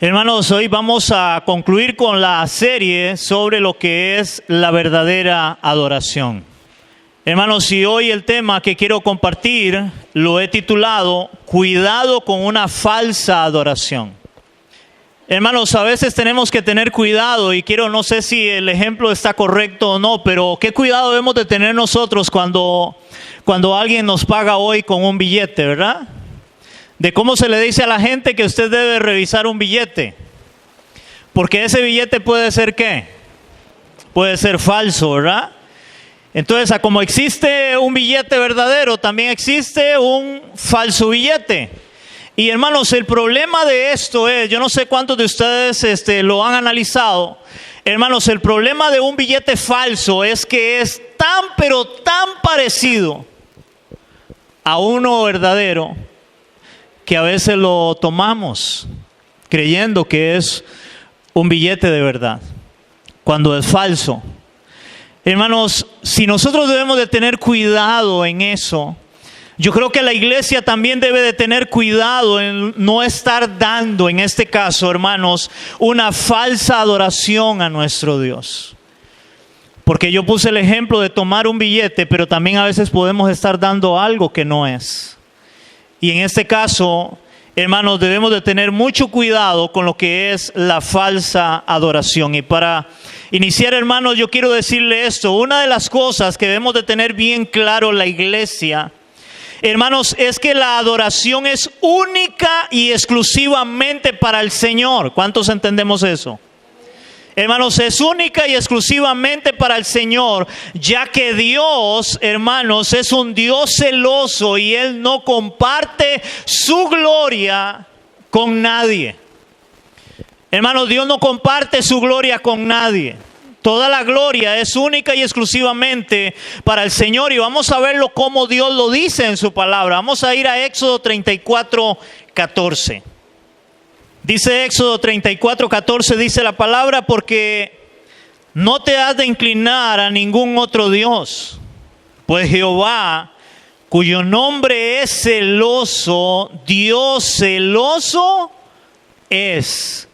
Hermanos, hoy vamos a concluir con la serie sobre lo que es la verdadera adoración. Hermanos, y hoy el tema que quiero compartir lo he titulado Cuidado con una falsa adoración. Hermanos, a veces tenemos que tener cuidado y no sé si el ejemplo está correcto o no, pero qué cuidado debemos de tener nosotros cuando alguien nos paga hoy con un billete, ¿verdad? De cómo se le dice a la gente que usted debe revisar un billete. Porque ese billete puede ser ¿qué? Puede ser falso, ¿verdad? Entonces, como existe un billete verdadero, también existe un falso billete. Y hermanos, el problema de esto es, yo no sé cuántos de ustedes lo han analizado. Hermanos, el problema de un billete falso es que es tan, pero tan parecido a uno verdadero, que a veces lo tomamos creyendo que es un billete de verdad, cuando es falso. Hermanos, si nosotros debemos de tener cuidado en eso, yo creo que la iglesia también debe de tener cuidado en no estar dando, en este caso, hermanos, una falsa adoración a nuestro Dios. Porque yo puse el ejemplo de tomar un billete, pero también a veces podemos estar dando algo que no es. Y en este caso, hermanos, debemos de tener mucho cuidado con lo que es la falsa adoración. Y para iniciar, hermanos, yo quiero decirle esto. Una de las cosas que debemos de tener bien claro la iglesia, hermanos, es que la adoración es única y exclusivamente para el Señor. ¿Cuántos entendemos eso? Hermanos, es única y exclusivamente para el Señor, ya que Dios, hermanos, es un Dios celoso y Él no comparte su gloria con nadie. Hermanos, Dios no comparte su gloria con nadie. Toda la gloria es única y exclusivamente para el Señor, y vamos a verlo como Dios lo dice en su palabra. Vamos a ir a Éxodo 34, 14. Dice Éxodo 34, 14, dice la palabra: porque no te has de inclinar a ningún otro Dios, pues Jehová, cuyo nombre es celoso, Dios celoso es.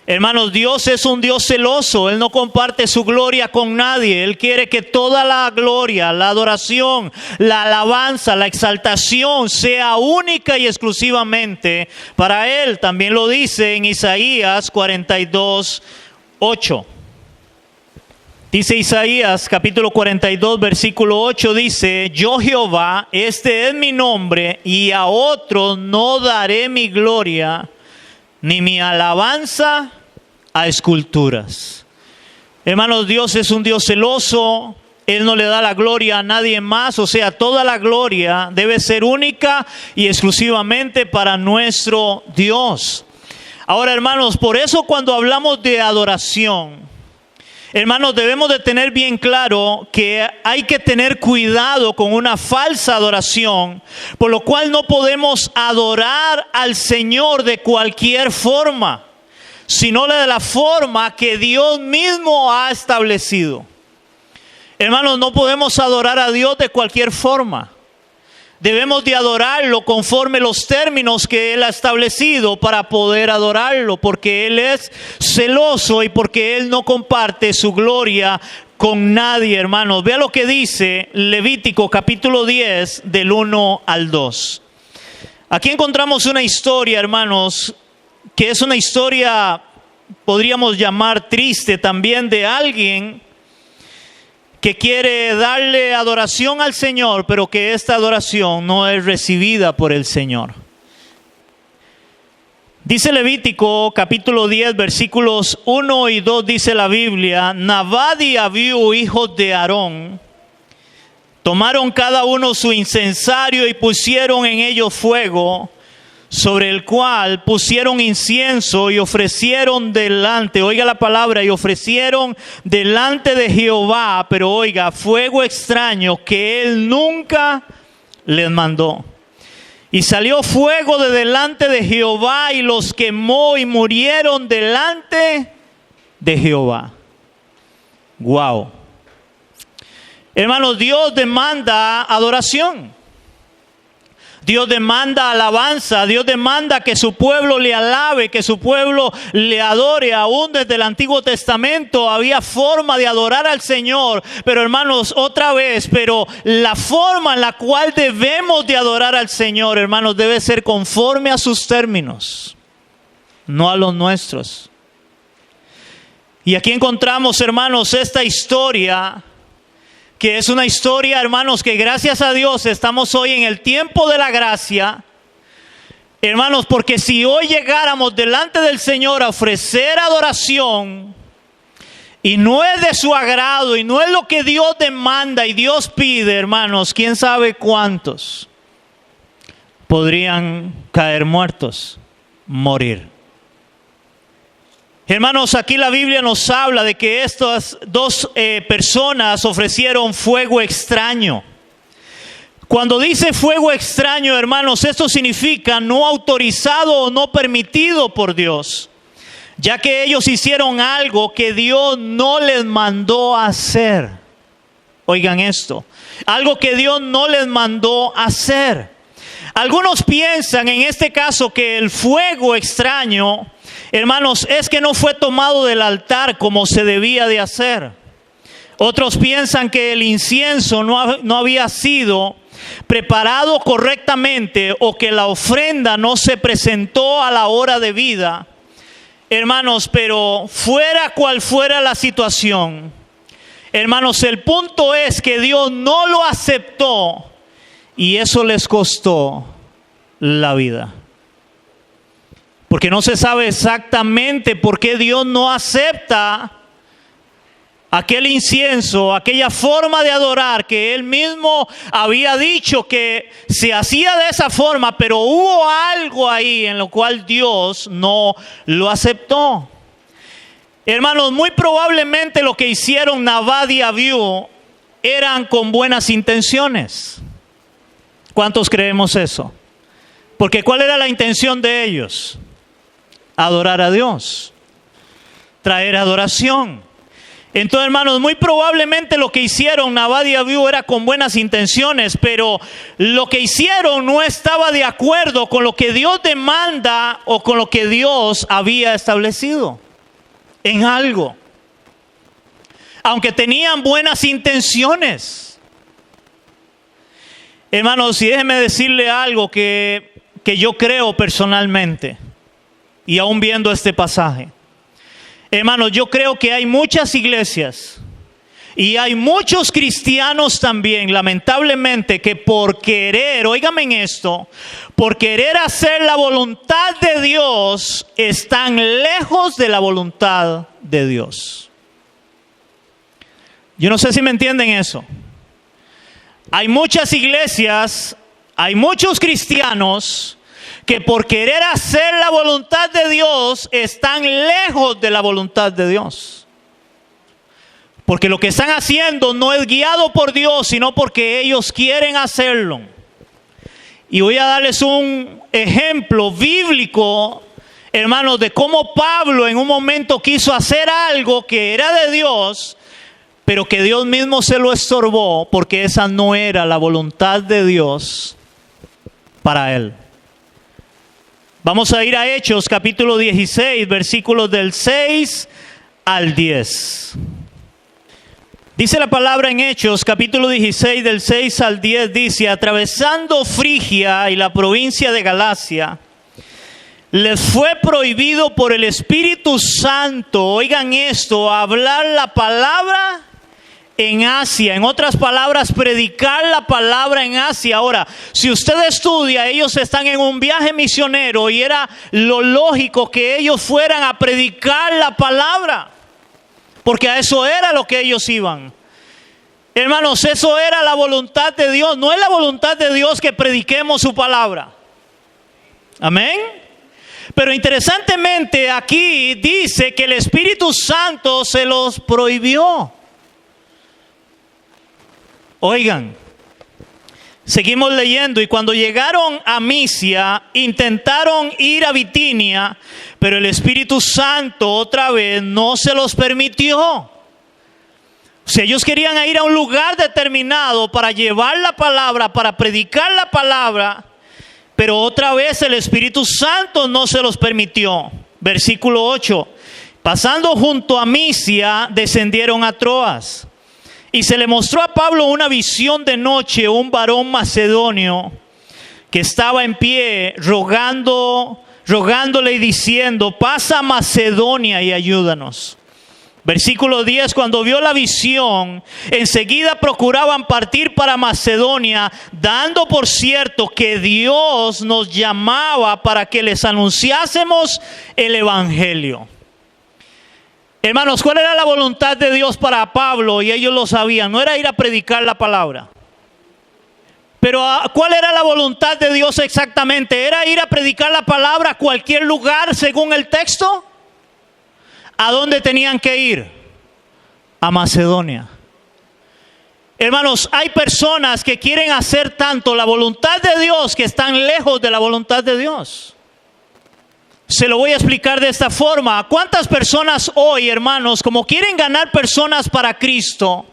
Hermanos, Dios es un Dios celoso. Él no comparte su gloria con nadie. Él quiere que toda la gloria, la adoración, la alabanza, la exaltación sea única y exclusivamente para Él. También lo dice en Isaías 42, 8. Dice Isaías capítulo 42, versículo 8, dice: yo Jehová, este es mi nombre, y a otro no daré mi gloria, ni mi alabanza a esculturas. Hermanos, Dios es un Dios celoso. Él no le da la gloria a nadie más. O sea, toda la gloria debe ser única y exclusivamente para nuestro Dios. Ahora, hermanos, por eso cuando hablamos de adoración, hermanos, debemos de tener bien claro que hay que tener cuidado con una falsa adoración, por lo cual no podemos adorar al Señor de cualquier forma, sino de la forma que Dios mismo ha establecido. Hermanos, no podemos adorar a Dios de cualquier forma. Debemos de adorarlo conforme los términos que Él ha establecido para poder adorarlo, porque Él es celoso y porque Él no comparte su gloria con nadie, hermanos. Vea lo que dice Levítico capítulo 10 del 1 al 2. Aquí encontramos una historia, hermanos, que es una historia, podríamos llamar triste también, de alguien que quiere darle adoración al Señor, pero que esta adoración no es recibida por el Señor. Dice Levítico capítulo 10 versículos 1 y 2, dice la Biblia: Nadab y Abiú, hijos de Aarón, tomaron cada uno su incensario y pusieron en ello fuego, sobre el cual pusieron incienso y ofrecieron delante, oiga la palabra, y ofrecieron delante de Jehová, pero oiga, fuego extraño que Él nunca les mandó. Y salió fuego de delante de Jehová y los quemó y murieron delante de Jehová. Wow. Hermanos, Dios demanda adoración. Dios demanda alabanza, Dios demanda que su pueblo le alabe, que su pueblo le adore. Aún desde el Antiguo Testamento había forma de adorar al Señor. Pero hermanos, otra vez, pero la forma en la cual debemos de adorar al Señor, hermanos, debe ser conforme a sus términos, no a los nuestros. Y aquí encontramos, hermanos, esta historia, que es una historia, hermanos, que gracias a Dios estamos hoy en el tiempo de la gracia. Hermanos, porque si hoy llegáramos delante del Señor a ofrecer adoración y no es de su agrado y no es lo que Dios demanda y Dios pide, hermanos, quién sabe cuántos podrían caer muertos, morir. Hermanos, aquí la Biblia nos habla de que estas dos personas ofrecieron fuego extraño. Cuando dice fuego extraño, hermanos, esto significa no autorizado o no permitido por Dios, ya que ellos hicieron algo que Dios no les mandó hacer. Oigan esto, algo que Dios no les mandó hacer. Algunos piensan en este caso que el fuego extraño, hermanos, es que no fue tomado del altar como se debía de hacer. Otros piensan que el incienso no había sido preparado correctamente o que la ofrenda no se presentó a la hora debida. Hermanos, pero fuera cual fuera la situación, hermanos, el punto es que Dios no lo aceptó y eso les costó la vida. Porque no se sabe exactamente por qué Dios no acepta aquel incienso, aquella forma de adorar que Él mismo había dicho que se hacía de esa forma, pero hubo algo ahí en lo cual Dios no lo aceptó. Hermanos, muy probablemente lo que hicieron Nabad y Abiú eran con buenas intenciones. ¿Cuántos creemos eso? Porque ¿cuál era la intención de ellos? Adorar a Dios, traer adoración. Entonces, hermanos, muy probablemente lo que hicieron Nabad y Abiú era con buenas intenciones, pero lo que hicieron no estaba de acuerdo con lo que Dios demanda o con lo que Dios había establecido en algo. Aunque tenían buenas intenciones. Hermanos, y déjenme decirle algo que yo creo personalmente, y aún viendo este pasaje. Hermanos, yo creo que hay muchas iglesias y hay muchos cristianos también, lamentablemente, que por querer, óigame en esto, por querer hacer la voluntad de Dios, están lejos de la voluntad de Dios. Yo no sé si me entienden eso. Hay muchas iglesias, hay muchos cristianos que por querer hacer la voluntad de Dios están lejos de la voluntad de Dios. Porque lo que están haciendo no es guiado por Dios, sino porque ellos quieren hacerlo. Y voy a darles un ejemplo bíblico, hermanos, de cómo Pablo en un momento quiso hacer algo que era de Dios, pero que Dios mismo se lo estorbó, porque esa no era la voluntad de Dios para él. Vamos a ir a Hechos capítulo 16, versículos del 6 al 10. Dice la palabra en Hechos capítulo 16 del 6 al 10, dice: atravesando Frigia y la provincia de Galacia, les fue prohibido por el Espíritu Santo, oigan esto, hablar la palabra en Asia. En otras palabras, predicar la palabra en Asia. Ahora, si usted estudia, ellos están en un viaje misionero y era lo lógico que ellos fueran a predicar la palabra, porque a eso era lo que ellos iban. Hermanos, eso era la voluntad de Dios. No es la voluntad de Dios que prediquemos su palabra. Amén. Pero interesantemente aquí dice que el Espíritu Santo se los prohibió. Oigan, seguimos leyendo: y cuando llegaron a Misia, intentaron ir a Bitinia, pero el Espíritu Santo otra vez no se los permitió. O sea, ellos querían ir a un lugar determinado para llevar la palabra, para predicar la palabra, pero otra vez el Espíritu Santo no se los permitió. Versículo 8. Pasando junto a Misia, descendieron a Troas. Y se le mostró a Pablo una visión de noche, un varón macedonio que estaba en pie rogándole y diciendo: pasa a Macedonia y ayúdanos. Versículo 10, cuando vio la visión, enseguida procuraban partir para Macedonia, dando por cierto que Dios nos llamaba para que les anunciásemos el Evangelio. Hermanos, ¿cuál era la voluntad de Dios para Pablo? Y ellos lo sabían, no era ir a predicar la palabra. Pero ¿cuál era la voluntad de Dios exactamente? ¿Era ir a predicar la palabra a cualquier lugar según el texto? ¿A dónde tenían que ir? A Macedonia. Hermanos, hay personas que quieren hacer tanto la voluntad de Dios que están lejos de la voluntad de Dios. Se lo voy a explicar de esta forma. ¿Cuántas personas hoy, hermanos, como quieren ganar personas para Cristo,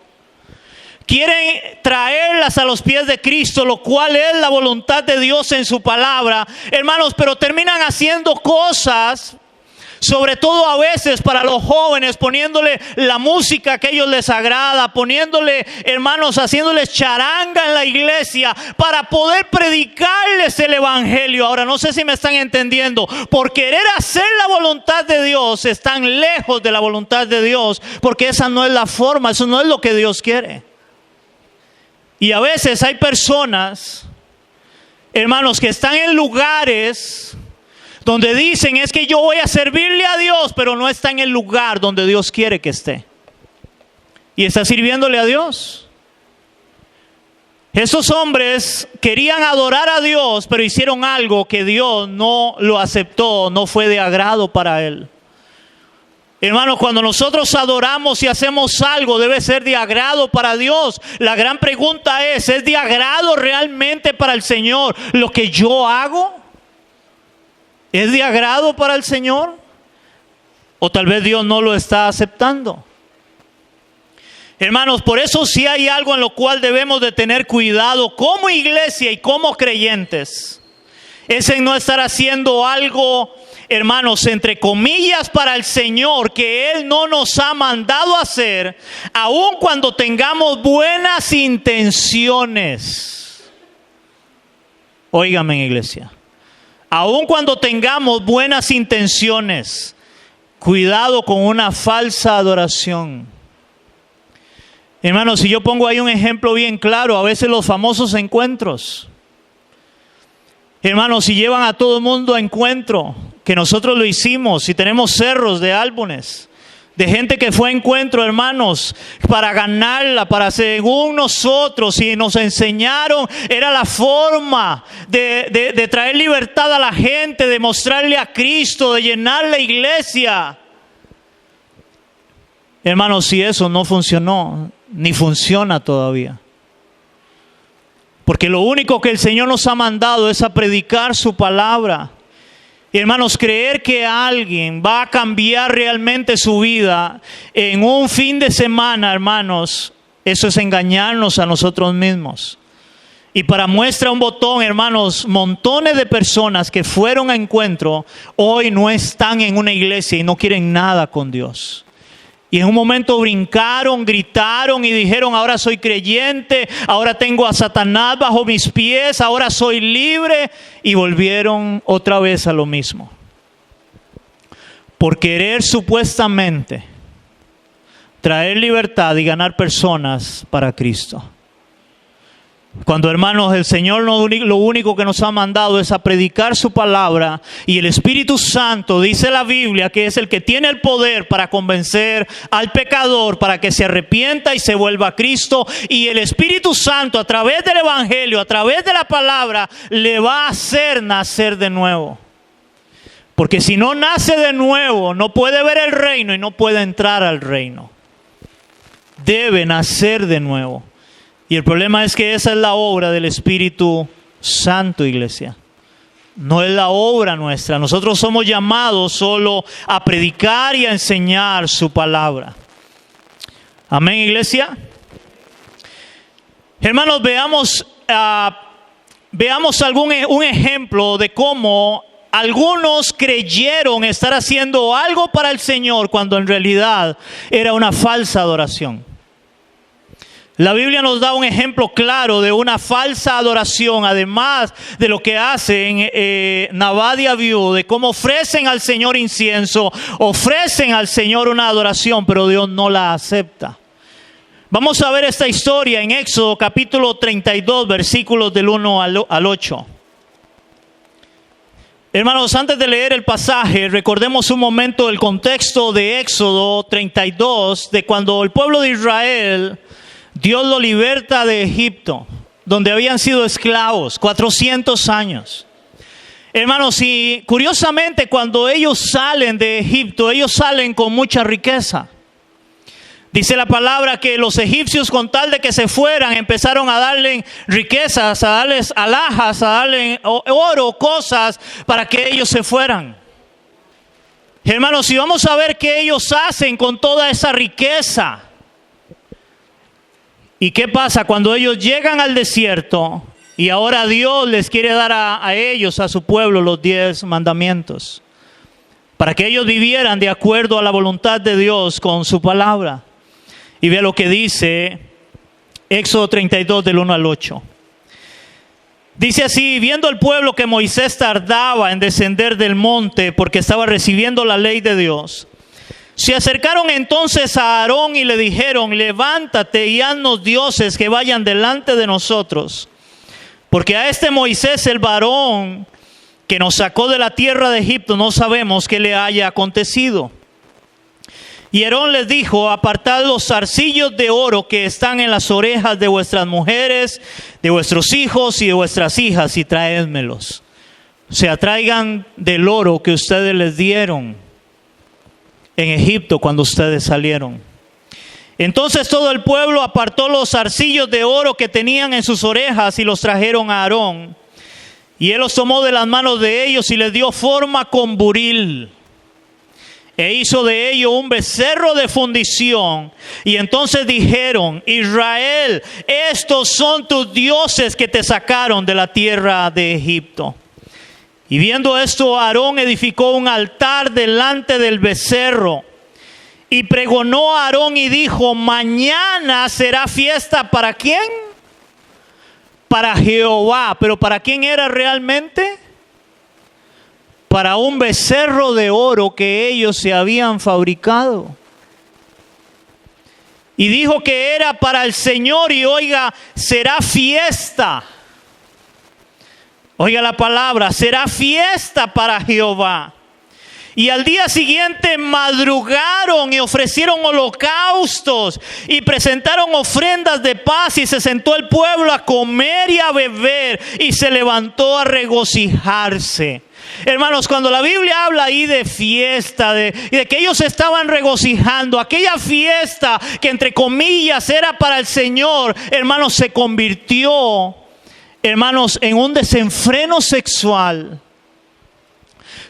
quieren traerlas a los pies de Cristo, lo cual es la voluntad de Dios en su palabra, hermanos, pero terminan haciendo cosas, sobre todo a veces para los jóvenes, poniéndole la música que a ellos les agrada, poniéndole, hermanos, haciéndoles charanga en la iglesia para poder predicarles el Evangelio? Ahora, no sé si me están entendiendo. Por querer hacer la voluntad de Dios, están lejos de la voluntad de Dios, porque esa no es la forma, eso no es lo que Dios quiere. Y a veces hay personas, hermanos, que están en lugares donde dicen: es que yo voy a servirle a Dios, pero no está en el lugar donde Dios quiere que esté. Y está sirviéndole a Dios. Esos hombres querían adorar a Dios, pero hicieron algo que Dios no lo aceptó, no fue de agrado para él. Hermanos, cuando nosotros adoramos y hacemos algo, debe ser de agrado para Dios. La gran pregunta ¿es de agrado realmente para el Señor lo que yo hago? ¿Es de agrado para el Señor? ¿O tal vez Dios no lo está aceptando? Hermanos, por eso sí hay algo en lo cual debemos de tener cuidado como iglesia y como creyentes. Es en no estar haciendo algo, hermanos, entre comillas, para el Señor, que Él no nos ha mandado a hacer, aun cuando tengamos buenas intenciones. Óigame, iglesia. Aun cuando tengamos buenas intenciones, cuidado con una falsa adoración. Hermanos, si yo pongo ahí un ejemplo bien claro, a veces los famosos encuentros. Hermanos, si llevan a todo el mundo a encuentro, que nosotros lo hicimos, si tenemos cerros de álbumes, de gente que fue a encuentro, hermanos, para ganarla, para según nosotros, y nos enseñaron, era la forma de traer libertad a la gente, de mostrarle a Cristo, de llenar la iglesia. Hermanos, si eso no funcionó, ni funciona todavía. Porque lo único que el Señor nos ha mandado es a predicar su palabra. Y hermanos, creer que alguien va a cambiar realmente su vida en un fin de semana, hermanos, eso es engañarnos a nosotros mismos. Y para muestra un botón, hermanos, montones de personas que fueron a encuentro hoy no están en una iglesia y no quieren nada con Dios. Y en un momento brincaron, gritaron y dijeron: ahora soy creyente, ahora tengo a Satanás bajo mis pies, ahora soy libre. Y volvieron otra vez a lo mismo. Por querer supuestamente traer libertad y ganar personas para Cristo. Cuando, hermanos, el Señor lo único que nos ha mandado es a predicar su palabra, y el Espíritu Santo, dice la Biblia, que es el que tiene el poder para convencer al pecador para que se arrepienta y se vuelva a Cristo, y el Espíritu Santo a través del Evangelio, a través de la palabra, le va a hacer nacer de nuevo. Porque si no nace de nuevo, no puede ver el reino y no puede entrar al reino. Debe nacer de nuevo. Y el problema es que esa es la obra del Espíritu Santo, iglesia. No es la obra nuestra. Nosotros somos llamados solo a predicar y a enseñar su palabra. Amén, iglesia. Hermanos, veamos un ejemplo de cómo algunos creyeron estar haciendo algo para el Señor cuando en realidad era una falsa adoración. La Biblia nos da un ejemplo claro de una falsa adoración, además de lo que hacen Nabal y Abiú, de cómo ofrecen al Señor incienso, ofrecen al Señor una adoración, pero Dios no la acepta. Vamos a ver esta historia en Éxodo capítulo 32, versículos del 1 al 8. Hermanos, antes de leer el pasaje, recordemos un momento el contexto de Éxodo 32, de cuando el pueblo de Israel, Dios lo liberta de Egipto, donde habían sido esclavos 400 años. Hermanos, y curiosamente cuando ellos salen de Egipto, ellos salen con mucha riqueza. Dice la palabra que los egipcios, con tal de que se fueran, empezaron a darle riquezas, a darles alhajas, a darle oro, cosas para que ellos se fueran. Hermanos, y vamos a ver qué ellos hacen con toda esa riqueza. ¿Y qué pasa cuando ellos llegan al desierto y ahora Dios les quiere dar a ellos, a su pueblo, los 10 mandamientos? Para que ellos vivieran de acuerdo a la voluntad de Dios con su palabra. Y vea lo que dice Éxodo 32 del 1 al 8. Dice así: viendo el pueblo que Moisés tardaba en descender del monte porque estaba recibiendo la ley de Dios, se acercaron entonces a Aarón y le dijeron: levántate y haznos dioses que vayan delante de nosotros. Porque a este Moisés, el varón que nos sacó de la tierra de Egipto, no sabemos qué le haya acontecido. Y Aarón les dijo: apartad los zarcillos de oro que están en las orejas de vuestras mujeres, de vuestros hijos y de vuestras hijas, y traédmelos. O sea, traigan del oro que ustedes les dieron en Egipto cuando ustedes salieron. Entonces todo el pueblo apartó los zarcillos de oro que tenían en sus orejas y los trajeron a Aarón. Y él los tomó de las manos de ellos y les dio forma con buril. E hizo de ello un becerro de fundición. Y entonces dijeron: Israel, estos son tus dioses que te sacaron de la tierra de Egipto. Y viendo esto, Aarón edificó un altar delante del becerro. Y pregonó a Aarón y dijo: mañana será fiesta. ¿Para quién? Para Jehová. ¿Pero para quién era realmente? Para un becerro de oro que ellos se habían fabricado. Y dijo que era para el Señor, y oiga, será fiesta. Oiga la palabra, será fiesta para Jehová. Y al día siguiente madrugaron y ofrecieron holocaustos y presentaron ofrendas de paz, y se sentó el pueblo a comer y a beber y se levantó a regocijarse. Hermanos, cuando la Biblia habla ahí de fiesta, de que ellos estaban regocijando, aquella fiesta que entre comillas era para el Señor, hermanos, se convirtió, hermanos, en un desenfreno sexual.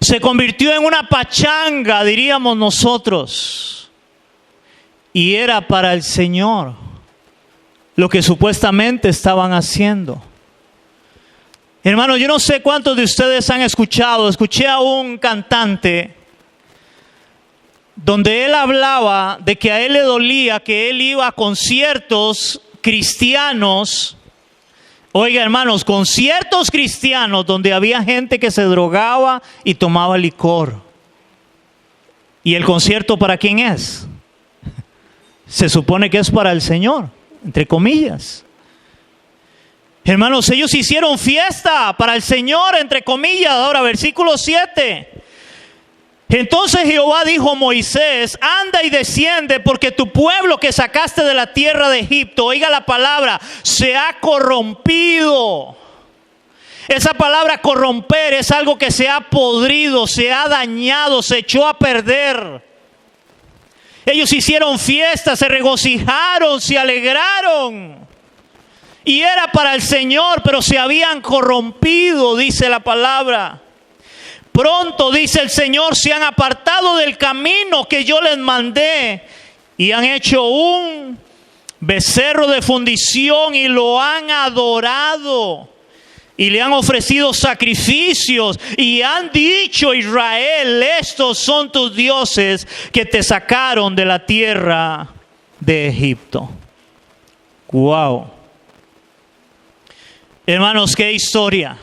Se convirtió en una pachanga, diríamos nosotros. Y era para el Señor lo que supuestamente estaban haciendo. Hermanos, yo no sé cuántos de ustedes han escuchado. Escuché a un cantante donde él hablaba de que a él le dolía que él iba a conciertos cristianos. Oiga, hermanos, conciertos cristianos donde había gente que se drogaba y tomaba licor. ¿Y el concierto para quién es? Se supone que es para el Señor, entre comillas. Hermanos, ellos hicieron fiesta para el Señor, entre comillas. Ahora, versículo 7. Entonces Jehová dijo a Moisés: anda y desciende, porque tu pueblo que sacaste de la tierra de Egipto, oiga la palabra, se ha corrompido. Esa palabra corromper es algo que se ha podrido, se ha dañado, se echó a perder. Ellos hicieron fiesta, se regocijaron, se alegraron. Y era para el Señor, pero se habían corrompido, dice la palabra. Pronto, dice el Señor, se han apartado del camino que yo les mandé y han hecho un becerro de fundición y lo han adorado. y le han ofrecido sacrificios y han dicho: Israel, estos son tus dioses que te sacaron de la tierra de Egipto. Wow. Hermanos, qué historia.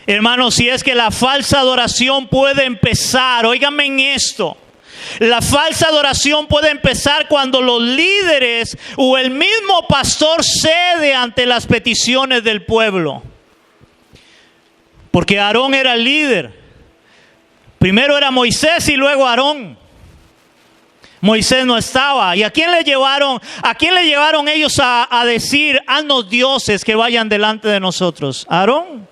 Hermanos, si es que la falsa adoración puede empezar, óiganme en esto. La falsa adoración puede empezar cuando los líderes o el mismo pastor cede ante las peticiones del pueblo. Porque Aarón era el líder. Primero era Moisés y luego Aarón. Moisés no estaba. ¿Y a quién le llevaron ellos a decir: haznos dioses que vayan delante de nosotros? Aarón.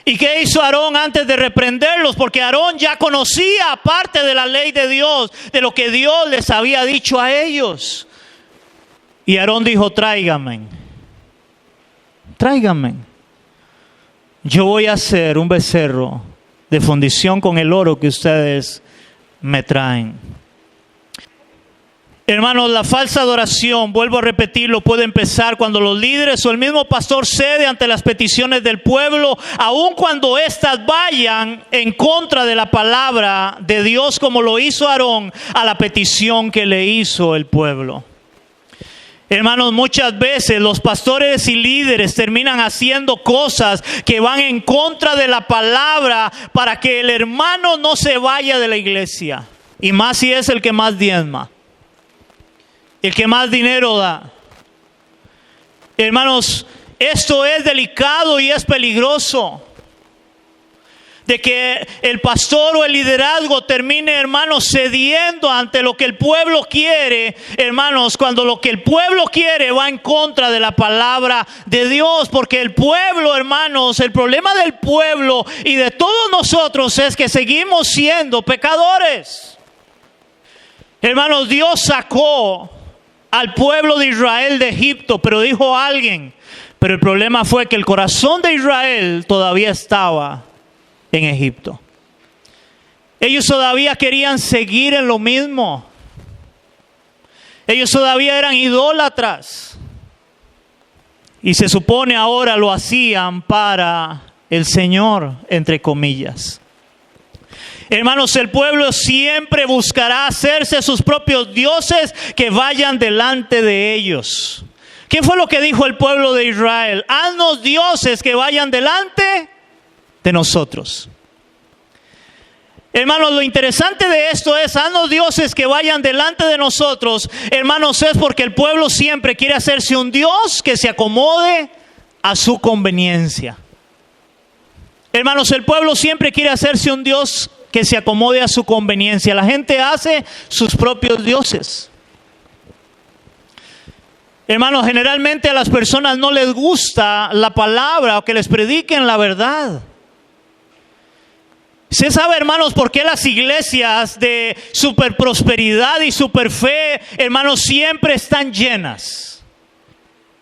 ¿Y qué hizo Aarón antes de reprenderlos? Porque Aarón ya conocía parte de la ley de Dios, de lo que Dios les había dicho a ellos. Y Aarón dijo: tráiganme. Yo voy a hacer un becerro de fundición con el oro que ustedes me traen. Hermanos, la falsa adoración, vuelvo a repetirlo, puede empezar cuando los líderes o el mismo pastor cede ante las peticiones del pueblo, aun cuando éstas vayan en contra de la palabra de Dios, como lo hizo Aarón a la petición que le hizo el pueblo. Hermanos, muchas veces los pastores y líderes terminan haciendo cosas que van en contra de la palabra para que el hermano no se vaya de la iglesia. Y más si es el que más diezma, el que más dinero da. Hermanos, esto es delicado y es peligroso. De que el pastor o el liderazgo termine, hermanos, cediendo ante lo que el pueblo quiere, hermanos, cuando lo que el pueblo quiere va en contra de la palabra de Dios. Porque el pueblo, hermanos, el problema del pueblo y de todos nosotros es que seguimos siendo pecadores. Hermanos, Dios sacó al pueblo de Israel de Egipto, pero dijo alguien, pero el problema fue que el corazón de Israel todavía estaba en Egipto. Ellos todavía querían seguir en lo mismo. Ellos todavía eran idólatras. Y se supone ahora lo hacían para el Señor, entre comillas. Hermanos, el pueblo siempre buscará hacerse sus propios dioses que vayan delante de ellos. ¿Qué fue lo que dijo el pueblo de Israel? Haznos dioses que vayan delante de nosotros. Hermanos, lo interesante de esto es: haznos dioses que vayan delante de nosotros. Hermanos, es porque el pueblo siempre quiere hacerse un Dios que se acomode a su conveniencia. Hermanos, el pueblo siempre quiere hacerse un Dios que se acomode a su conveniencia. La gente hace sus propios dioses. Hermanos, generalmente a las personas no les gusta la palabra o que les prediquen la verdad. ¿Se sabe, hermanos, por qué las iglesias de super prosperidad y super fe, hermanos, siempre están llenas?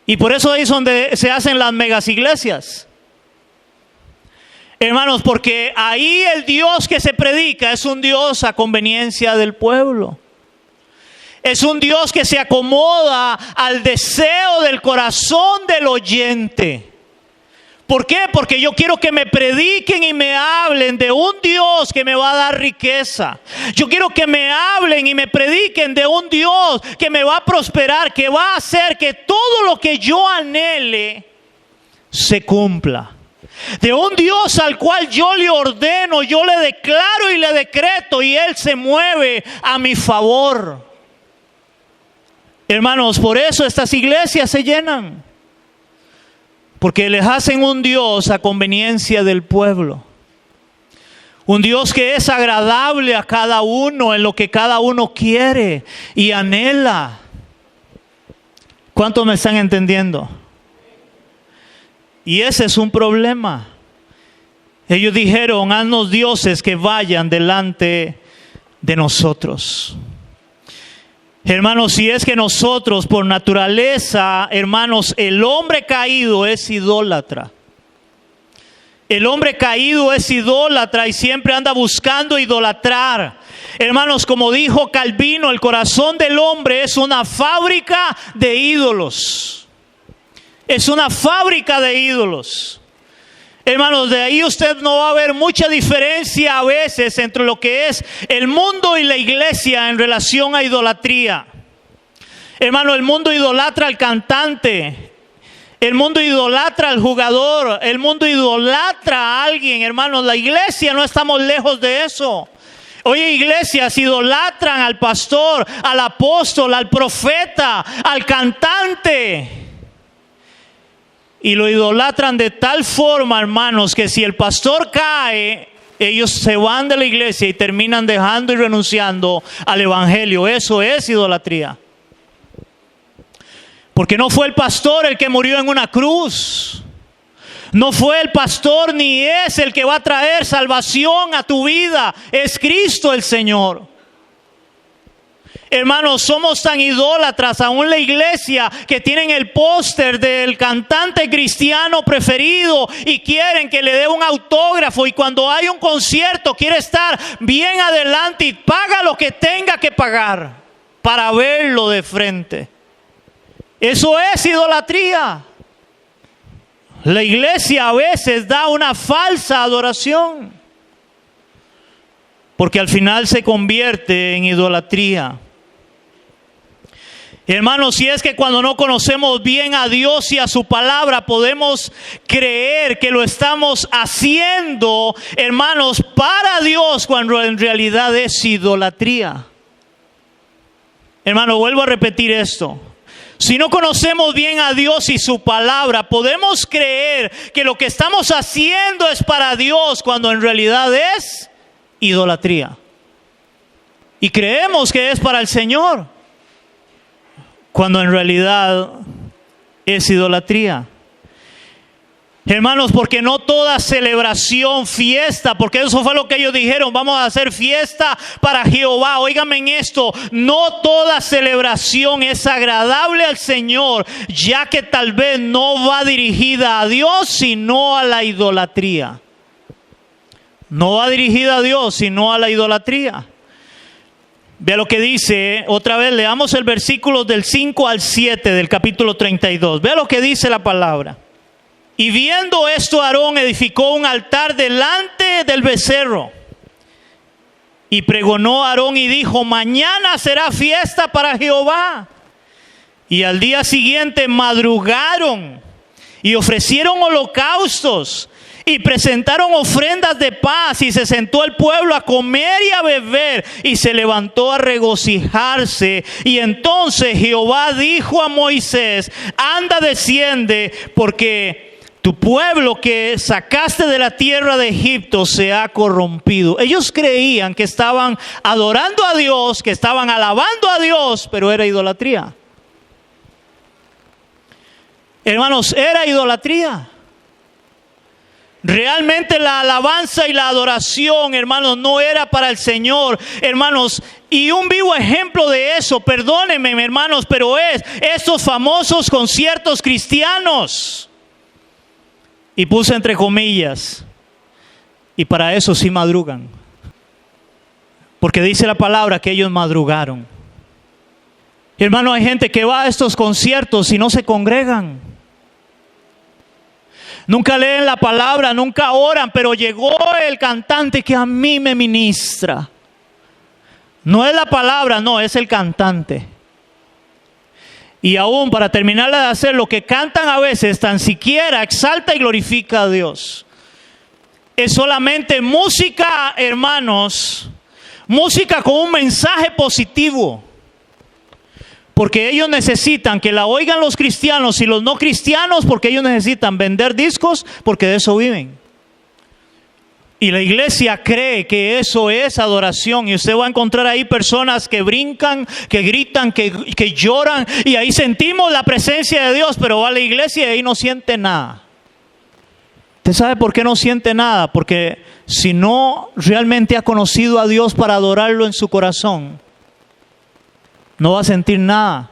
Y por eso es donde se hacen las megas iglesias. Hermanos, porque ahí el Dios que se predica es un Dios a conveniencia del pueblo. Es un Dios que se acomoda al deseo del corazón del oyente. ¿Por qué? Porque yo quiero que me prediquen y me hablen de un Dios que me va a dar riqueza. Yo quiero que me hablen y me prediquen de un Dios que me va a prosperar, que va a hacer que todo lo que yo anhele se cumpla. De un Dios al cual yo le ordeno, yo le declaro y le decreto, y Él se mueve a mi favor. Hermanos, por eso estas iglesias se llenan. Porque les hacen un Dios a conveniencia del pueblo. Un Dios que es agradable a cada uno en lo que cada uno quiere y anhela. ¿Cuántos me están entendiendo? Y ese es un problema. Ellos dijeron: haznos dioses que vayan delante de nosotros. Hermanos, si es que nosotros por naturaleza, hermanos, el hombre caído es idólatra. El hombre caído es idólatra y siempre anda buscando idolatrar. Hermanos, como dijo Calvino, el corazón del hombre es una fábrica de ídolos. Es una fábrica de ídolos. Hermanos, de ahí usted no va a ver mucha diferencia a veces entre lo que es el mundo y la iglesia en relación a idolatría. Hermano, el mundo idolatra al cantante, el mundo idolatra al jugador, el mundo idolatra a alguien. Hermanos, la iglesia no estamos lejos de eso. Hoy iglesias idolatran al pastor, al apóstol, al profeta, al cantante. Y lo idolatran de tal forma, hermanos, que si el pastor cae, ellos se van de la iglesia y terminan dejando y renunciando al evangelio. Eso es idolatría. Porque no fue el pastor el que murió en una cruz. No fue el pastor ni es el que va a traer salvación a tu vida. Es Cristo el Señor. Hermanos, somos tan idólatras, aún la iglesia, que tienen el póster del cantante cristiano preferido y quieren que le dé un autógrafo, y cuando hay un concierto quiere estar bien adelante y paga lo que tenga que pagar para verlo de frente. Eso es idolatría. La iglesia a veces da una falsa adoración, porque al final se convierte en idolatría. Hermanos, si es que cuando no conocemos bien a Dios y a su palabra podemos creer que lo estamos haciendo, hermanos, para Dios, cuando en realidad es idolatría. Hermano, vuelvo a repetir esto. Si no conocemos bien a Dios y su palabra, podemos creer que lo que estamos haciendo es para Dios, cuando en realidad es idolatría. Y creemos que es para el Señor, cuando en realidad es idolatría. Hermanos, porque no toda celebración, fiesta, porque eso fue lo que ellos dijeron, vamos a hacer fiesta para Jehová. Óigame en esto, no toda celebración es agradable al Señor, ya que tal vez no va dirigida a Dios, sino a la idolatría. No va dirigida a Dios, sino a la idolatría. Vea lo que dice, otra vez leamos el versículo del 5 al 7 del capítulo 32. Vea lo que dice la palabra. Y viendo esto, Aarón edificó un altar delante del becerro. Y pregonó Aarón y dijo: mañana será fiesta para Jehová. Y al día siguiente madrugaron y ofrecieron holocaustos y presentaron ofrendas de paz, y se sentó el pueblo a comer y a beber, y se levantó a regocijarse. Y entonces Jehová dijo a Moisés: anda, desciende, porque tu pueblo que sacaste de la tierra de Egipto se ha corrompido. Ellos creían que estaban adorando a Dios, que estaban alabando a Dios, pero era idolatría. Hermanos, era idolatría. Realmente la alabanza y la adoración, hermanos, no era para el Señor, hermanos. Y un vivo ejemplo de eso, perdónenme, hermanos, pero es estos famosos conciertos cristianos. Y puse entre comillas, y para eso sí madrugan. Porque dice la palabra que ellos madrugaron. Hermano, hay gente que va a estos conciertos y no se congregan. Nunca leen la palabra, nunca oran, pero llegó el cantante que a mí me ministra. No es la palabra, no, es el cantante. Y aún para terminar de hacer lo que cantan a veces, tan siquiera exalta y glorifica a Dios. Es solamente música, hermanos, música con un mensaje positivo. Porque ellos necesitan que la oigan los cristianos y los no cristianos, porque ellos necesitan vender discos, porque de eso viven. Y la iglesia cree que eso es adoración. Y usted va a encontrar ahí personas que brincan, que gritan, que lloran. Y ahí sentimos la presencia de Dios, pero va a la iglesia y ahí no siente nada. ¿Usted sabe por qué no siente nada? Porque si no realmente ha conocido a Dios para adorarlo en su corazón, no va a sentir nada.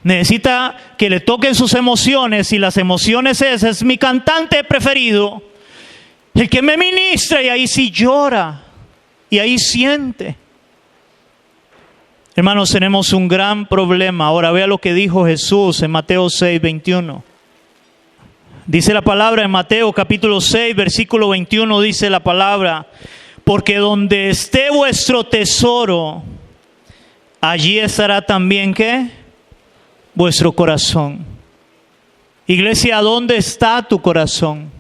Necesita que le toquen sus emociones, y las emociones es mi cantante preferido, el que me ministra, y ahí sí llora y ahí siente. Hermanos, tenemos un gran problema. Ahora vea lo que dijo Jesús en Mateo 6:21. Dice la palabra en Mateo capítulo 6, versículo 21, dice la palabra: porque donde esté vuestro tesoro, allí estará también, ¿qué? Vuestro corazón. Iglesia, ¿dónde está tu corazón?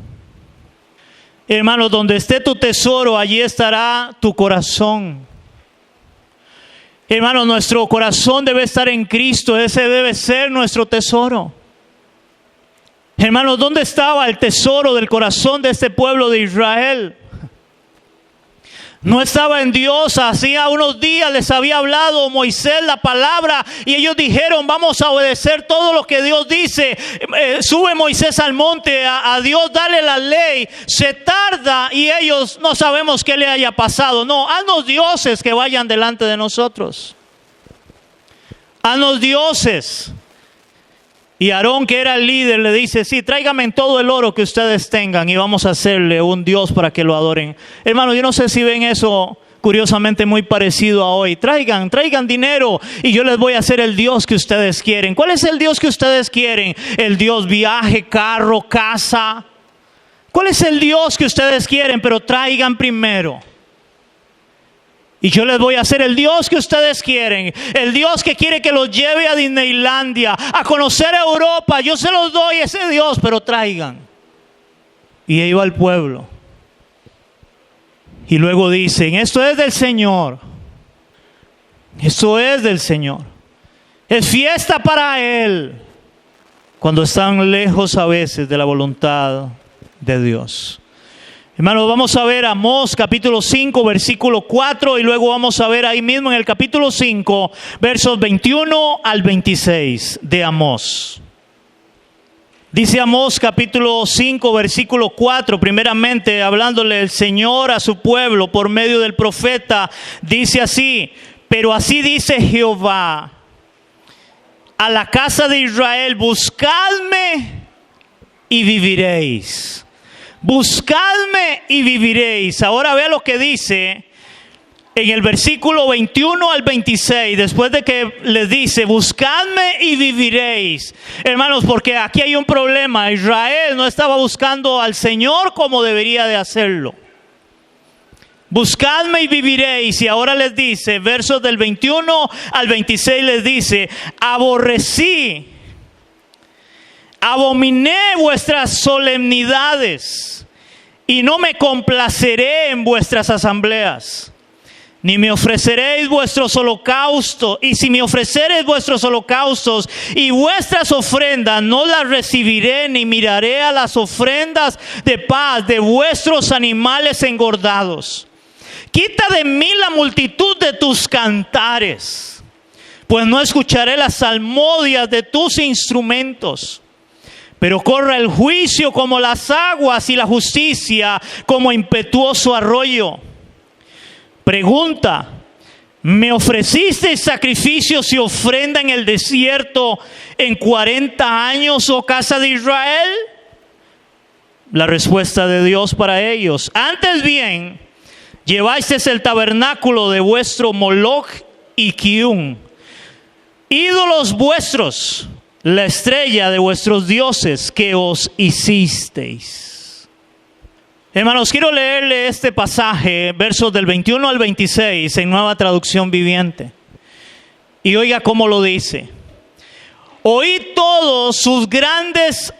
Hermano, donde esté tu tesoro, allí estará tu corazón. Hermano, nuestro corazón debe estar en Cristo. Ese debe ser nuestro tesoro. Hermano, ¿dónde estaba el tesoro del corazón de este pueblo de Israel? No estaba en Dios. Hacía unos días les había hablado Moisés la palabra y ellos dijeron: vamos a obedecer todo lo que Dios dice. Sube Moisés al monte a Dios, dale la ley. Se tarda y ellos no sabemos qué le haya pasado. No, haznos dioses que vayan delante de nosotros. Haznos dioses. Y Aarón, que era el líder, le dice: sí, tráigame todo el oro que ustedes tengan y vamos a hacerle un Dios para que lo adoren. Hermano, yo no sé si ven eso curiosamente muy parecido a hoy. Traigan dinero y yo les voy a hacer el Dios que ustedes quieren. ¿Cuál es el Dios que ustedes quieren? El Dios viaje, carro, casa. ¿Cuál es el Dios que ustedes quieren? Pero traigan primero. Y yo les voy a hacer el Dios que ustedes quieren. El Dios que quiere que los lleve a Disneylandia, a conocer Europa. Yo se los doy ese Dios, pero traigan. Y ahí va el pueblo. Y luego dicen: esto es del Señor. Esto es del Señor. Es fiesta para Él. Cuando están lejos a veces de la voluntad de Dios. Hermanos, vamos a ver Amós capítulo 5, versículo 4, y luego vamos a ver ahí mismo en el capítulo 5, versos 21 al 26 de Amós. Dice Amós capítulo 5, versículo 4, primeramente hablándole el Señor a su pueblo por medio del profeta, dice así: pero así dice Jehová a la casa de Israel: buscadme y viviréis. Buscadme y viviréis. Ahora vea lo que dice en el versículo 21 al 26, después de que les dice: buscadme y viviréis. Hermanos, porque aquí hay un problema. Israel no estaba buscando al Señor como debería de hacerlo. Buscadme y viviréis. Y ahora les dice, versos del 21 al 26 les dice: abominé vuestras solemnidades y no me complaceré en vuestras asambleas, ni me ofreceréis vuestros holocaustos. Y si me ofreceréis vuestros holocaustos y vuestras ofrendas, no las recibiré, ni miraré a las ofrendas de paz de vuestros animales engordados. Quita de mí la multitud de tus cantares, pues no escucharé las salmodias de tus instrumentos. Pero corra el juicio como las aguas y la justicia como impetuoso arroyo. Pregunta: ¿me ofrecisteis sacrificios y ofrenda en el desierto en 40 años, oh casa de Israel? La respuesta de Dios para ellos: antes bien, llevasteis el tabernáculo de vuestro Moloch y Kiun, ídolos vuestros, la estrella de vuestros dioses que os hicisteis. Hermanos, quiero leerle este pasaje, versos del 21 al 26, en Nueva Traducción Viviente. Y oiga cómo lo dice: oíd todos sus grandes,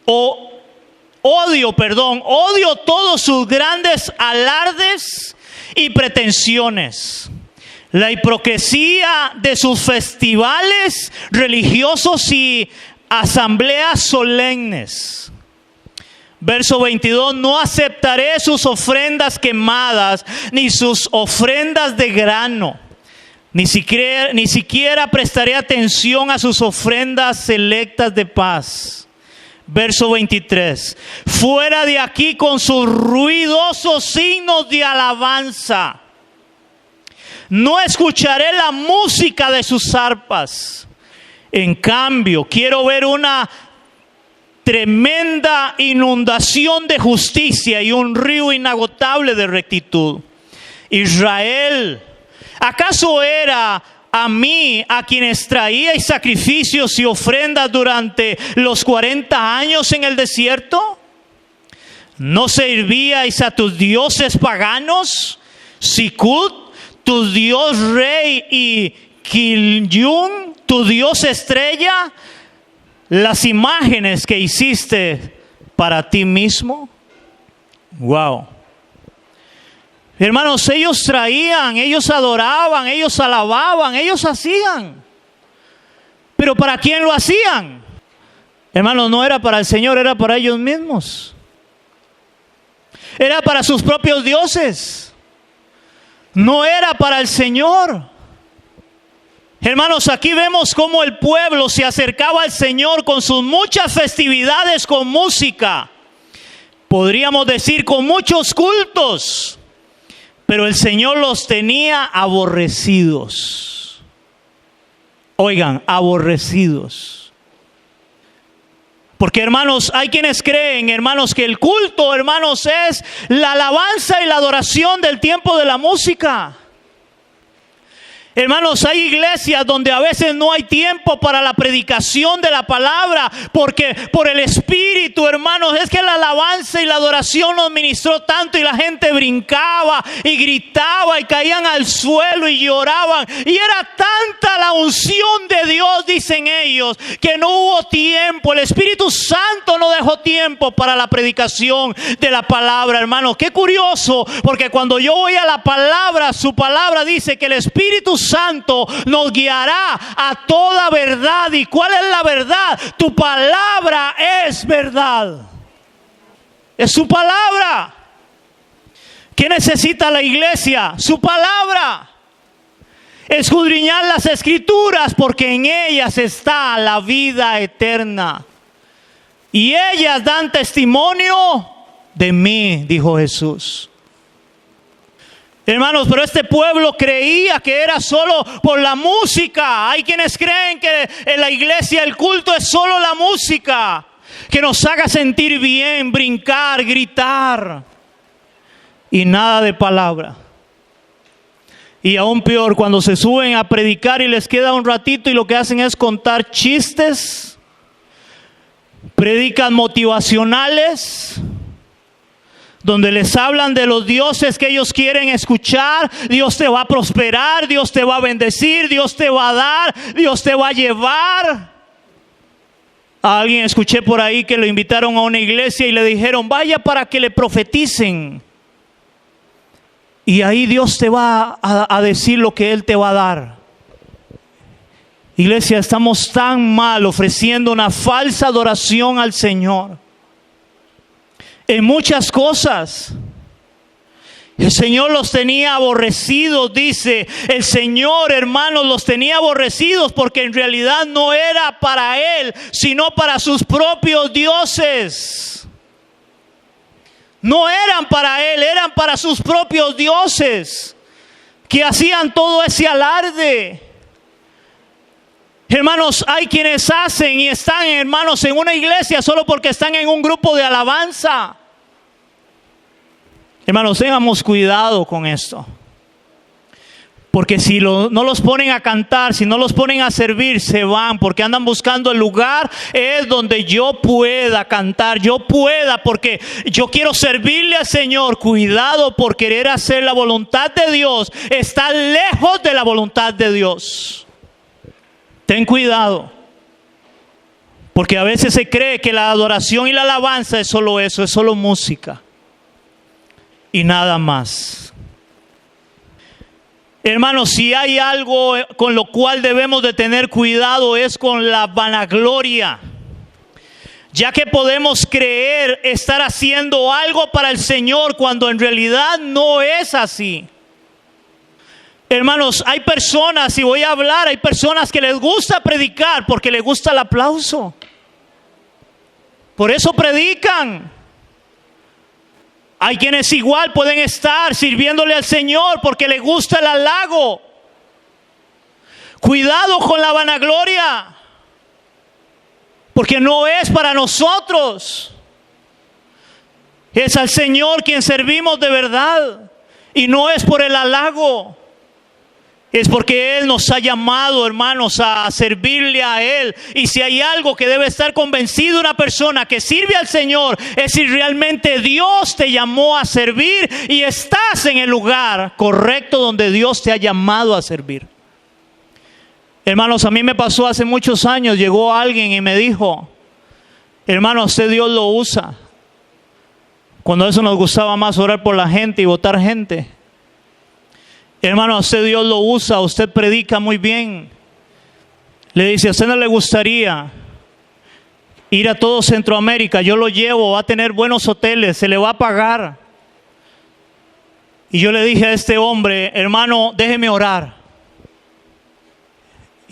odio todos sus grandes alardes y pretensiones, la hipocresía de sus festivales religiosos y asambleas solemnes. Verso 22: no aceptaré sus ofrendas quemadas, ni sus ofrendas de grano, ni siquiera prestaré atención a sus ofrendas selectas de paz. Verso 23: fuera de aquí con sus ruidosos signos de alabanza. No escucharé la música de sus arpas. En cambio, quiero ver una tremenda inundación de justicia y un río inagotable de rectitud. Israel, ¿acaso era a mí, a quienes traíais sacrificios y ofrendas durante los 40 años en el desierto? ¿No servíais a tus dioses paganos, Sikut, tu dios rey, y Kilyun, tu dios estrella, las imágenes que hiciste para ti mismo? Wow. Hermanos, ellos traían, ellos adoraban, ellos alababan, ellos hacían. Pero ¿para quién lo hacían? Hermanos, no era para el Señor, era para ellos mismos. Era para sus propios dioses. No era para el Señor. Hermanos, aquí vemos cómo el pueblo se acercaba al Señor con sus muchas festividades, con música. Podríamos decir con muchos cultos. Pero el Señor los tenía aborrecidos. Oigan, aborrecidos. Porque, hermanos, hay quienes creen, hermanos, que el culto, hermanos, es la alabanza y la adoración del tiempo de la música. Hermanos, hay iglesias donde a veces no hay tiempo para la predicación de la palabra, porque por el Espíritu, hermanos, es que la alabanza y la adoración nos ministró tanto y la gente brincaba y gritaba y caían al suelo y lloraban. Y era tanta la unción de Dios, dicen ellos, que no hubo tiempo. El Espíritu Santo no dejó tiempo para la predicación de la palabra, hermanos. Qué curioso, porque cuando yo voy a la palabra, su palabra dice que el Espíritu Santo nos guiará a toda verdad. ¿Y cuál es la verdad? Tu palabra es verdad. Es su palabra. ¿Qué necesita la iglesia? Su palabra. Escudriñar las escrituras, porque en ellas está la vida eterna. Y ellas dan testimonio de mí, dijo Jesús. Hermanos, pero este pueblo creía que era solo por la música. Hay quienes creen que en la iglesia el culto es solo la música, que nos haga sentir bien, brincar, gritar, y nada de palabra. Y aún peor, cuando se suben a predicar y les queda un ratito y lo que hacen es contar chistes, predican motivacionales, donde les hablan de los dioses que ellos quieren escuchar. Dios te va a prosperar, Dios te va a bendecir, Dios te va a dar, Dios te va a llevar. A alguien escuché por ahí que lo invitaron a una iglesia y le dijeron, vaya para que le profeticen. Y ahí Dios te va a decir lo que Él te va a dar. Iglesia, estamos tan mal ofreciendo una falsa adoración al Señor. En muchas cosas. El Señor los tenía aborrecidos, dice. El Señor, hermanos, los tenía aborrecidos porque en realidad no era para Él, sino para sus propios dioses. No eran para Él, eran para sus propios dioses, que hacían todo ese alarde. Hermanos, hay quienes hacen y están, hermanos, en una iglesia solo porque están en un grupo de alabanza. Hermanos, tengamos cuidado con esto. Porque si no los ponen a cantar, si no los ponen a servir, se van. Porque andan buscando el lugar es donde yo pueda cantar, yo pueda, porque yo quiero servirle al Señor. Cuidado por querer hacer la voluntad de Dios. Está lejos de la voluntad de Dios. Ten cuidado. Porque a veces se cree que la adoración y la alabanza es solo eso, es solo música. Y nada más. Hermanos, si hay algo con lo cual debemos de tener cuidado es con la vanagloria. Ya que podemos creer estar haciendo algo para el Señor cuando en realidad no es así. Hermanos, hay personas, y voy a hablar, hay personas que les gusta predicar porque les gusta el aplauso. Por eso predican. Hay quienes igual pueden estar sirviéndole al Señor porque les gusta el halago. Cuidado con la vanagloria, porque no es para nosotros. Es al Señor quien servimos de verdad y no es por el halago. Es porque Él nos ha llamado, hermanos, a servirle a Él. Y si hay algo que debe estar convencido una persona que sirve al Señor, es si realmente Dios te llamó a servir y estás en el lugar correcto donde Dios te ha llamado a servir. Hermanos, a mí me pasó hace muchos años, llegó alguien y me dijo: hermano, usted Dios lo usa. Cuando eso nos gustaba más orar por la gente y votar gente. Hermano, a usted Dios lo usa, usted predica muy bien. Le dice: ¿a usted no le gustaría ir a todo Centroamérica? Yo lo llevo, va a tener buenos hoteles, se le va a pagar. Y yo le dije a este hombre: hermano, déjeme orar.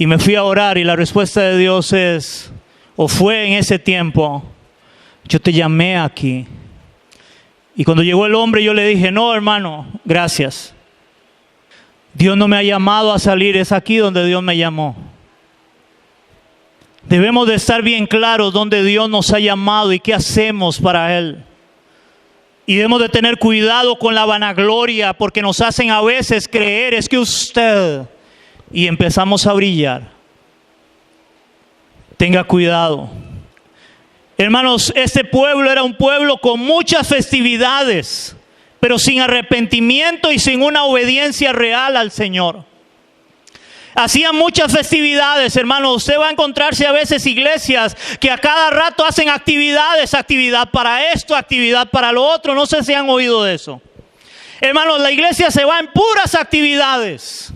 Y me fui a orar y la respuesta de Dios es, o fue en ese tiempo: yo te llamé aquí. Y cuando llegó el hombre yo le dije: no, hermano, gracias. Dios no me ha llamado a salir, es aquí donde Dios me llamó. Debemos de estar bien claros dónde Dios nos ha llamado y qué hacemos para Él. Y debemos de tener cuidado con la vanagloria, porque nos hacen a veces creer: es que usted... y empezamos a brillar. Tenga cuidado. Hermanos, este pueblo era un pueblo con muchas festividades, pero sin arrepentimiento y sin una obediencia real al Señor. Hacían muchas festividades, hermanos. Usted va a encontrarse a veces iglesias que a cada rato hacen actividades, actividad para esto, actividad para lo otro. No sé si han oído de eso. Hermanos, la iglesia se va en puras actividades.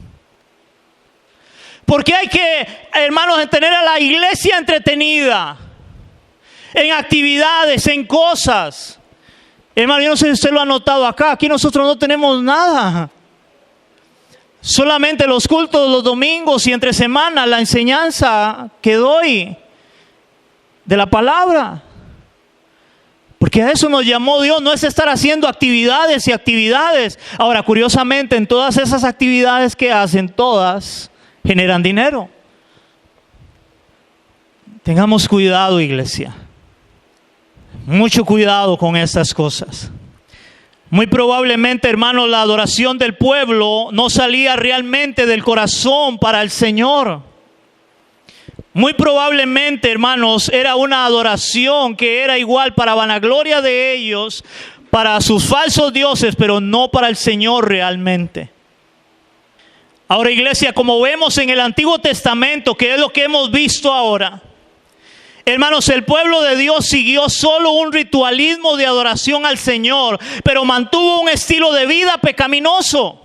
Porque hay que, hermanos, tener a la iglesia entretenida en actividades, en cosas. Hermano, yo no sé si usted lo ha notado acá. Aquí nosotros no tenemos nada. Solamente los cultos los domingos y entre semana, la enseñanza que doy de la palabra. Porque a eso nos llamó Dios, no es estar haciendo actividades y actividades. Ahora, curiosamente, en todas esas actividades que hacen, todas generan dinero. Tengamos cuidado, iglesia. Mucho cuidado con estas cosas. Muy probablemente, hermanos, la adoración del pueblo no salía realmente del corazón para el Señor. Muy probablemente, hermanos, era una adoración que era igual para vanagloria de ellos, para sus falsos dioses, pero no para el Señor realmente. Ahora, iglesia, como vemos en el Antiguo Testamento, que es lo que hemos visto ahora, hermanos, el pueblo de Dios siguió solo un ritualismo de adoración al Señor, pero mantuvo un estilo de vida pecaminoso.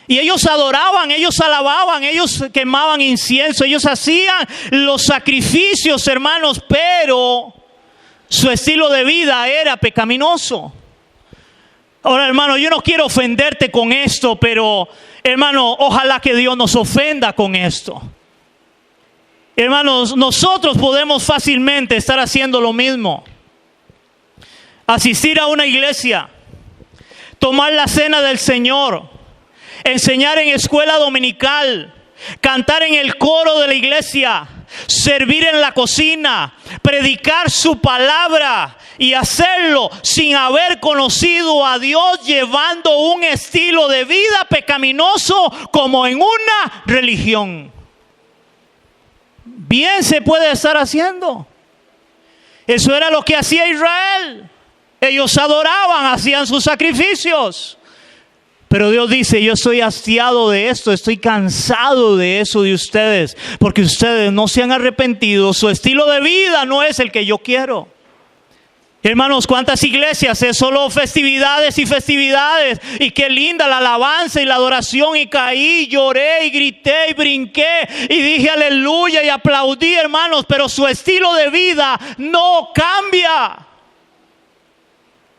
Y ellos adoraban, ellos alababan, ellos quemaban incienso, ellos hacían los sacrificios, hermanos, pero su estilo de vida era pecaminoso. Ahora, hermano, yo no quiero ofenderte con esto, pero, hermano, ojalá que Dios nos ofenda con esto. Hermanos, nosotros podemos fácilmente estar haciendo lo mismo. Asistir a una iglesia, tomar la cena del Señor, enseñar en escuela dominical, cantar en el coro de la iglesia, servir en la cocina, predicar su palabra y hacerlo sin haber conocido a Dios, llevando un estilo de vida pecaminoso como en una religión. Bien se puede estar haciendo. Eso era lo que hacía Israel. Ellos adoraban, hacían sus sacrificios. Pero Dios dice: yo estoy hastiado de esto, estoy cansado de eso de ustedes, porque ustedes no se han arrepentido, su estilo de vida no es el que yo quiero. Hermanos, ¿cuántas iglesias es solo festividades y festividades? Y qué linda la alabanza y la adoración, y caí, lloré y grité y brinqué y dije aleluya y aplaudí, hermanos, pero su estilo de vida no cambia.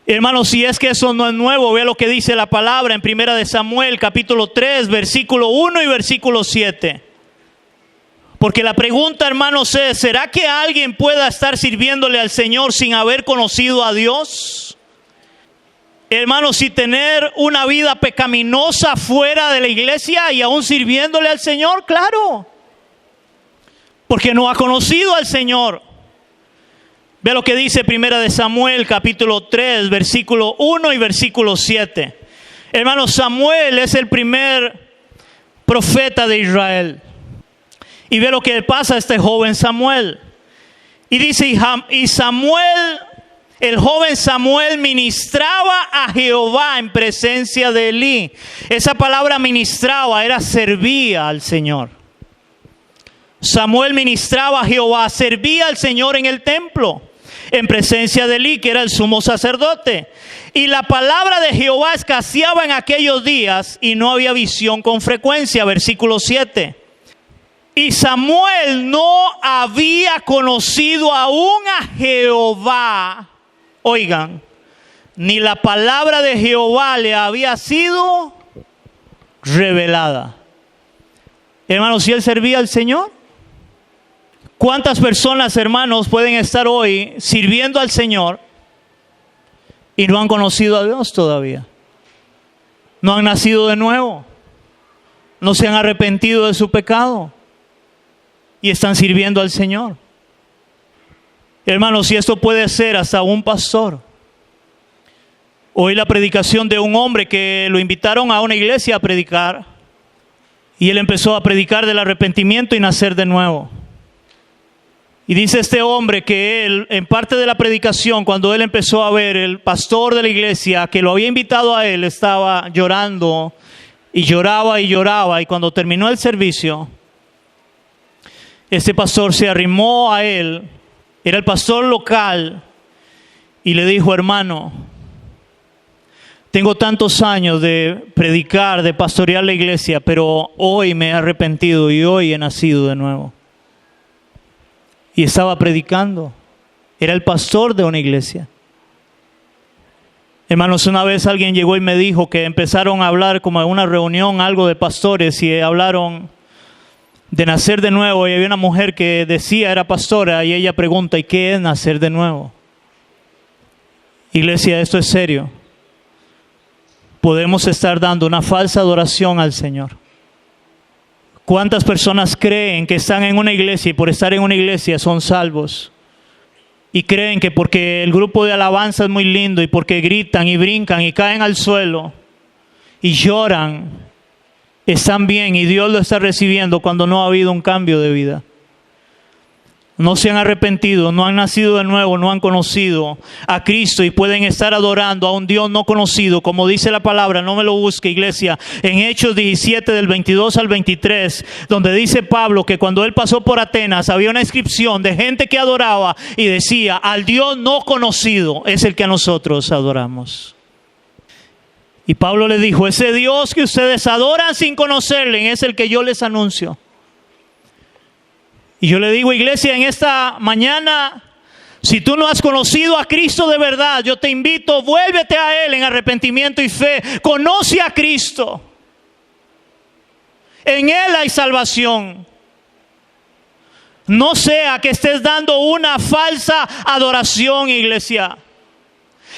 Hermanos, si es que eso no es nuevo, vea lo que dice la palabra en 1 Samuel capítulo 3, versículo 1 y versículo 7. Porque la pregunta, hermanos, es: ¿será que alguien pueda estar sirviéndole al Señor sin haber conocido a Dios? Hermanos, y tener una vida pecaminosa fuera de la iglesia y aún sirviéndole al Señor, claro. Porque no ha conocido al Señor. Ve lo que dice 1 Samuel capítulo 3, versículo 1 y versículo 7. Hermanos, Samuel es el primer profeta de Israel. Y ve lo que le pasa a este joven Samuel. Y dice, y Samuel, el joven Samuel ministraba a Jehová en presencia de Elí. Esa palabra ministraba era servía al Señor. Samuel ministraba a Jehová, servía al Señor en el templo, en presencia de Elí, que era el sumo sacerdote. Y la palabra de Jehová escaseaba en aquellos días y no había visión con frecuencia. Versículo 7. Y Samuel no había conocido aún a Jehová. Oigan, ni la palabra de Jehová le había sido revelada. Hermanos, ¿si él servía al Señor? ¿Cuántas personas, hermanos, pueden estar hoy sirviendo al Señor y no han conocido a Dios todavía? No han nacido de nuevo. No se han arrepentido de su pecado. Y están sirviendo al Señor. Hermanos, si esto puede ser hasta un pastor. Oí la predicación de un hombre que lo invitaron a una iglesia a predicar. Y él empezó a predicar del arrepentimiento y nacer de nuevo. Y dice este hombre que él, en parte de la predicación, cuando él empezó a ver el pastor de la iglesia que lo había invitado a él, estaba llorando y lloraba y lloraba. Y cuando terminó el servicio, este pastor se arrimó a él, era el pastor local, y le dijo: hermano, tengo tantos años de predicar, de pastorear la iglesia, pero hoy me he arrepentido y hoy he nacido de nuevo. Y estaba predicando, era el pastor de una iglesia. Hermanos, una vez alguien llegó y me dijo que empezaron a hablar como en una reunión, algo de pastores, y hablaron de nacer de nuevo, y había una mujer que decía, era pastora, y ella pregunta: ¿y qué es nacer de nuevo? Iglesia, esto es serio. Podemos estar dando una falsa adoración al Señor. ¿Cuántas personas creen que están en una iglesia y por estar en una iglesia son salvos? Y creen que porque el grupo de alabanza es muy lindo y porque gritan y brincan y caen al suelo y lloran, están bien y Dios lo está recibiendo cuando no ha habido un cambio de vida. No se han arrepentido, no han nacido de nuevo, no han conocido a Cristo y pueden estar adorando a un Dios no conocido, como dice la palabra. No me lo busque, iglesia, en Hechos 17 del 22 al 23, donde dice Pablo que cuando él pasó por Atenas había una inscripción de gente que adoraba y decía: al Dios no conocido es el que a nosotros adoramos. Y Pablo le dijo: ese Dios que ustedes adoran sin conocerle es el que yo les anuncio. Y yo le digo, iglesia, en esta mañana, si tú no has conocido a Cristo de verdad, yo te invito, vuélvete a Él en arrepentimiento y fe. Conoce a Cristo. En Él hay salvación. No sea que estés dando una falsa adoración, iglesia,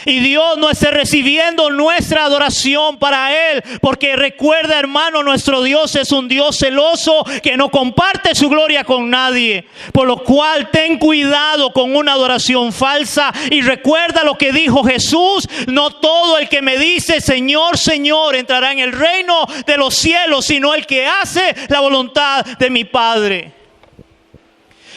y Dios no esté recibiendo nuestra adoración para Él. Porque recuerda, hermano, nuestro Dios es un Dios celoso que no comparte su gloria con nadie. Por lo cual ten cuidado con una adoración falsa. Y recuerda lo que dijo Jesús: no todo el que me dice Señor, Señor entrará en el reino de los cielos, sino el que hace la voluntad de mi Padre.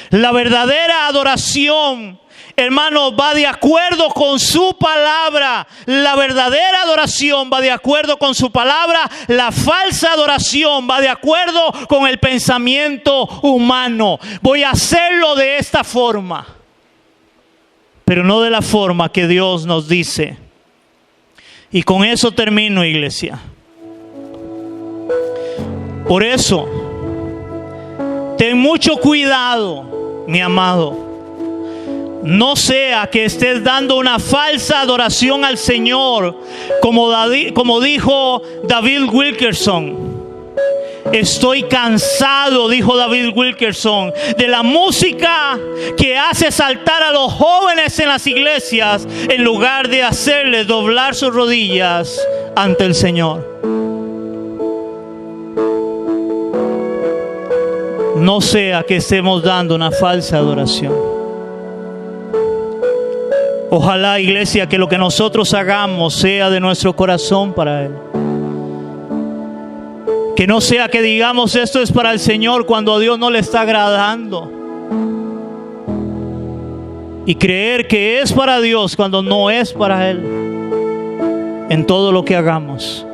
La verdadera adoración, hermano, va de acuerdo con su palabra. La verdadera adoración va de acuerdo con su palabra. La falsa adoración va de acuerdo con el pensamiento humano. Voy a hacerlo de esta forma, pero no de la forma que Dios nos dice. Y con eso termino, iglesia. Por eso, ten mucho cuidado, mi amado. No sea que estés dando una falsa adoración al Señor, como dijo David Wilkerson. Estoy cansado, dijo David Wilkerson, de la música que hace saltar a los jóvenes en las iglesias en lugar de hacerles doblar sus rodillas ante el Señor. No sea que estemos dando una falsa adoración. Ojalá, iglesia, que lo que nosotros hagamos sea de nuestro corazón para Él. Que no sea que digamos esto es para el Señor cuando a Dios no le está agradando. Y creer que es para Dios cuando no es para Él. En todo lo que hagamos.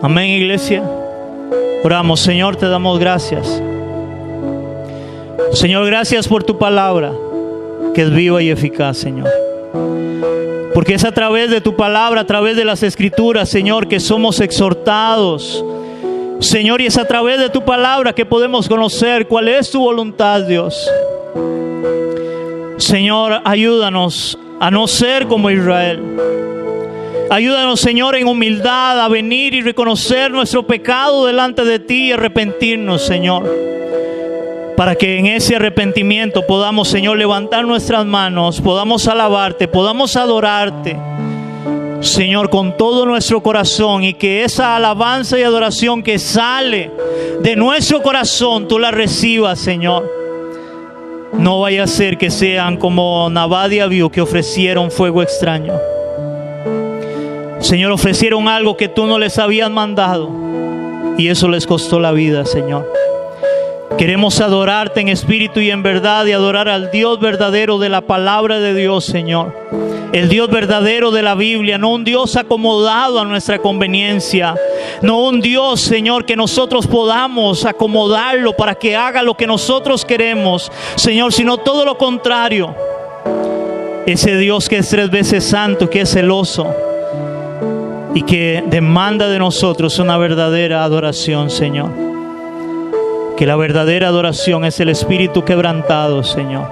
Amén, iglesia. Oramos. Señor, te damos gracias. Señor, gracias por tu palabra, que es viva y eficaz, Señor. Porque es a través de tu palabra, a través de las Escrituras, Señor, que somos exhortados. Señor, y es a través de tu palabra que podemos conocer cuál es tu voluntad, Dios. Señor, ayúdanos a no ser como Israel. Ayúdanos, Señor, en humildad a venir y reconocer nuestro pecado delante de ti y arrepentirnos, Señor. Para que en ese arrepentimiento podamos, Señor, levantar nuestras manos, podamos alabarte, podamos adorarte, Señor, con todo nuestro corazón, y que esa alabanza y adoración que sale de nuestro corazón, tú la recibas, Señor. No vaya a ser que sean como Nabal y Abiú, que ofrecieron fuego extraño. Señor, ofrecieron algo que tú no les habías mandado, y eso les costó la vida, Señor. Queremos adorarte en espíritu y en verdad, y adorar al Dios verdadero de la palabra de Dios, Señor. El Dios verdadero de la Biblia, no un Dios acomodado a nuestra conveniencia. No un Dios, Señor, que nosotros podamos acomodarlo para que haga lo que nosotros queremos, Señor, sino todo lo contrario. Ese Dios que es 3 veces santo, que es celoso y que demanda de nosotros una verdadera adoración, Señor. Que la verdadera adoración es el espíritu quebrantado, Señor.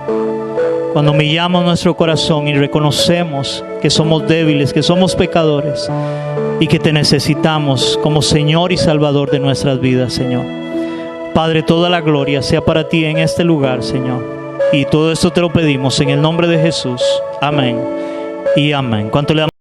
Cuando humillamos nuestro corazón y reconocemos que somos débiles, que somos pecadores y que te necesitamos como Señor y Salvador de nuestras vidas, Señor. Padre, toda la gloria sea para ti en este lugar, Señor. Y todo esto te lo pedimos en el nombre de Jesús. Amén y amén. ¿Cuánto le damos?